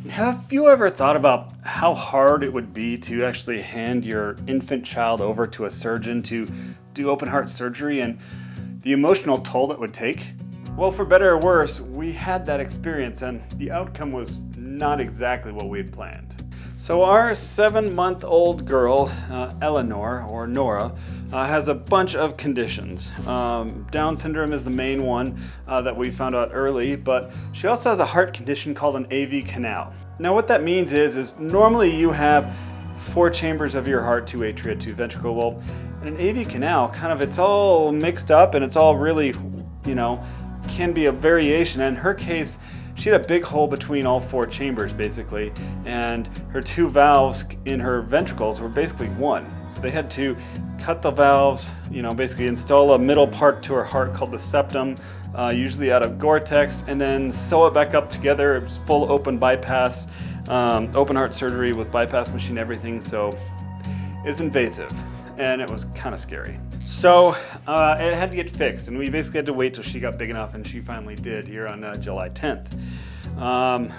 Have you ever thought about how hard it would be to actually hand your infant child over to a surgeon to do open heart surgery and the emotional toll that would take? Well, for better or worse, we had that experience and the outcome was not exactly what we had planned. So our 7-month-old girl, Eleanor, or Nora, has a bunch of conditions. Down syndrome is the main one that we found out early, but she also has a heart condition called an AV canal. Now what that means is normally you have 4 chambers of your heart, 2 atria, 2 ventricle. Well, in an AV canal, it's all mixed up and it's all really, can be a variation. In her case, she had a big hole between all 4 chambers basically, and her 2 valves in her ventricles were basically one. So they had to cut the valves, basically install a middle part to her heart called the septum, usually out of Gore-Tex, and then sew it back up together. It was full open bypass, open heart surgery with bypass machine, everything. So it's invasive and it was kind of scary. So it had to get fixed, and we basically had to wait till she got big enough, and she finally did here on July 10th.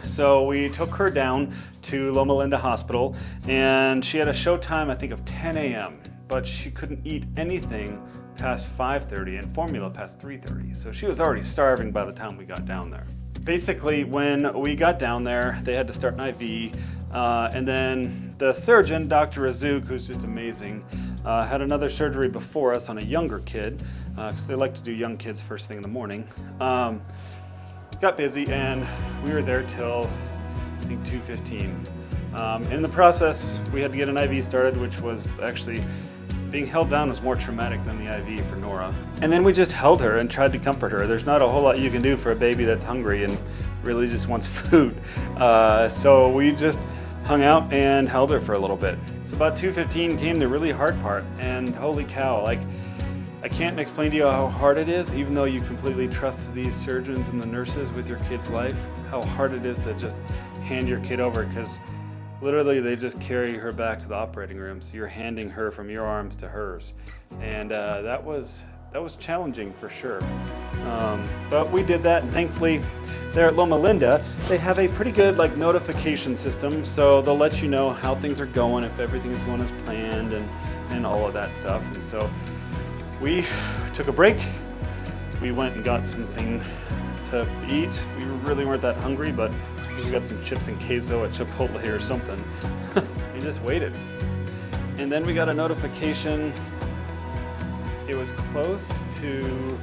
So we took her down to Loma Linda Hospital, and she had a show time, I think, of 10 a.m., but she couldn't eat anything past 5:30 and formula past 3:30. So she was already starving by the time we got down there. Basically, when we got down there, they had to start an IV, and then the surgeon, Dr. Razouk, who's just amazing, had another surgery before us on a younger kid, because they like to do young kids first thing in the morning. Got busy, and we were there till, I think, 2:15. In the process, we had to get an IV started, which was actually, being held down was more traumatic than the IV for Nora. And then we just held her and tried to comfort her. There's not a whole lot you can do for a baby that's hungry and really just wants food. So we just hung out and held her for a little bit. So about 2:15 came the really hard part, and holy cow, I can't explain to you how hard it is, even though you completely trust these surgeons and the nurses with your kid's life, how hard it is to just hand your kid over, because literally they just carry her back to the operating room. So you're handing her from your arms to hers. And that was challenging for sure. But we did that, and thankfully there at Loma Linda, they have a pretty good notification system. So they'll let you know how things are going, if everything is going as planned and all of that stuff. And so we took a break. We went and got something to eat. We really weren't that hungry, but we got some chips and queso at Chipotle or something. We just waited. And then we got a notification. It was close to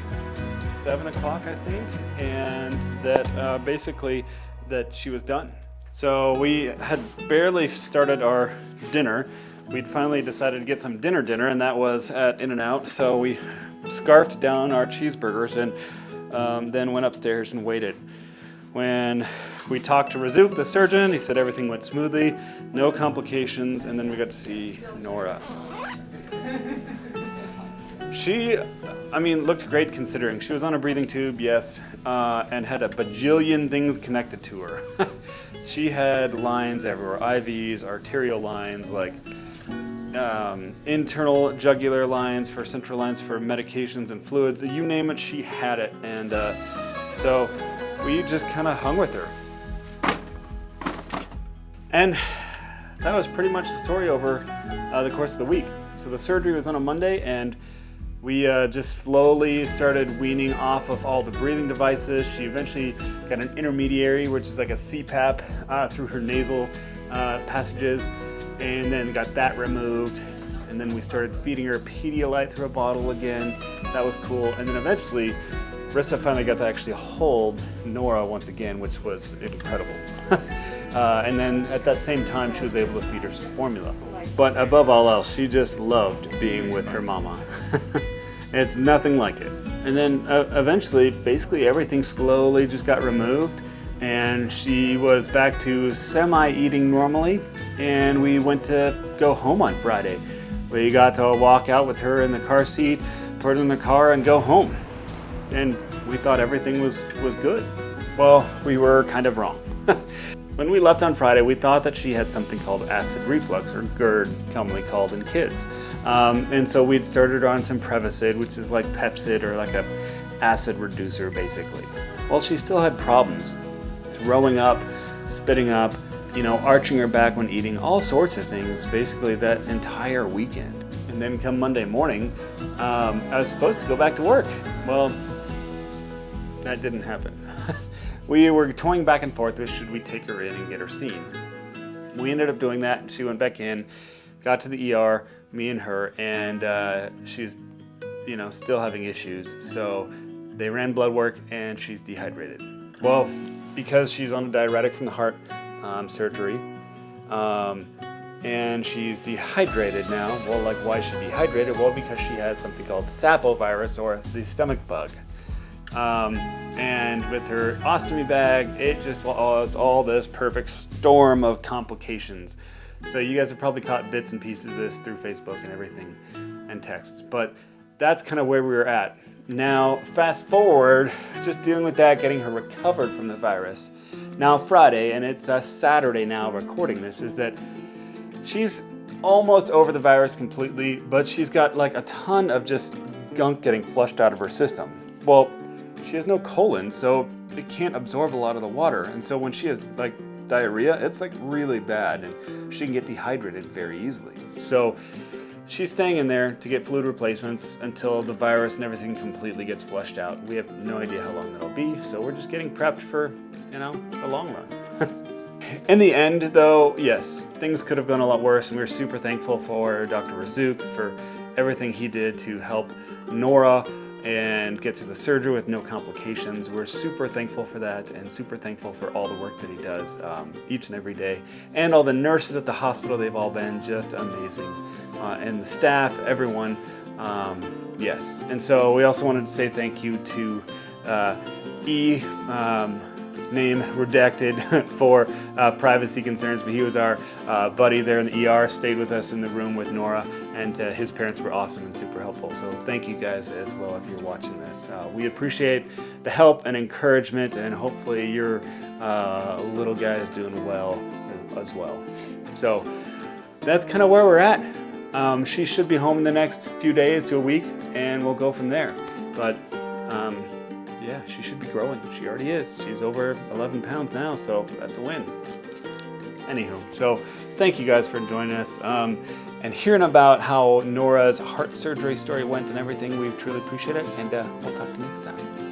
7 o'clock, I think, and that basically that she was done. So we had barely started our dinner. We'd finally decided to get some dinner, and that was at In-N-Out. So we scarfed down our cheeseburgers and then went upstairs and waited. When we talked to Razouk, the surgeon, he said everything went smoothly, no complications, and then we got to see Nora. She, looked great considering. She was on a breathing tube, yes, and had a bajillion things connected to her. She had lines everywhere, IVs, arterial lines, internal jugular lines, for central lines for medications and fluids. You name it, she had it. And so we just kind of hung with her. And that was pretty much the story over the course of the week. So the surgery was on a Monday, and we just slowly started weaning off of all the breathing devices. She eventually got an intermediary, which is like a CPAP through her nasal passages, and then got that removed. And then we started feeding her Pedialyte through a bottle again. That was cool. And then eventually, Rissa finally got to actually hold Nora once again, which was incredible. And then at that same time, she was able to feed her some formula. But above all else, she just loved being with her mama. It's nothing like it. And then eventually, basically everything slowly just got removed, and she was back to semi-eating normally, and we went to go home on Friday. We got to walk out with her in the car seat, put her in the car, and go home. And we thought everything was good. Well, we were kind of wrong. When we left on Friday, we thought that she had something called acid reflux, or GERD, commonly called in kids. And so we'd started her on some Prevacid, which is like Pepcid, or like a acid reducer, basically. Well, she still had problems throwing up, spitting up, arching her back when eating, all sorts of things, basically that entire weekend. And then come Monday morning, I was supposed to go back to work. Well, that didn't happen. We were toying back and forth with should we take her in and get her seen. We ended up doing that. She went back in, got to the ER, me and her, and she's, still having issues. So they ran blood work and she's dehydrated. Well, because she's on a diuretic from the heart surgery, and she's dehydrated now. Well, like, why is she dehydrated? Well, because she has something called sapovirus, or the stomach bug. And with her ostomy bag, it just was all this perfect storm of complications. So you guys have probably caught bits and pieces of this through Facebook and everything, and texts. But that's kind of where we were at. Now, fast forward, just dealing with that, getting her recovered from the virus. Now Friday, and it's a Saturday now recording this, is that she's almost over the virus completely, but she's got like a ton of just gunk getting flushed out of her system. Well, she has no colon, so it can't absorb a lot of the water. And so when she has like diarrhea, it's like really bad, and she can get dehydrated very easily. So she's staying in there to get fluid replacements until the virus and everything completely gets flushed out. We have no idea how long that'll be, so we're just getting prepped for, the long run. In the end, though, yes, things could have gone a lot worse, and we're super thankful for Dr. Razuk for everything he did to help Nora and get through the surgery with no complications. We're super thankful for that, and super thankful for all the work that he does each and every day. And all the nurses at the hospital, they've all been just amazing. And the staff, everyone, yes. And so we also wanted to say thank you to name redacted for privacy concerns, but he was our buddy there in the ER, stayed with us in the room with Nora, and his parents were awesome and super helpful. So thank you guys as well if you're watching this. We appreciate the help and encouragement, and hopefully your little guy is doing well as well. So that's kind of where we're at. She should be home in the next few days to a week, and we'll go from there. But yeah, she should be growing. She already is. She's over 11 pounds now, so that's a win. Anywho, so thank you guys for joining us and hearing about how Nora's heart surgery story went and everything. We truly appreciate it, and we'll talk to you next time.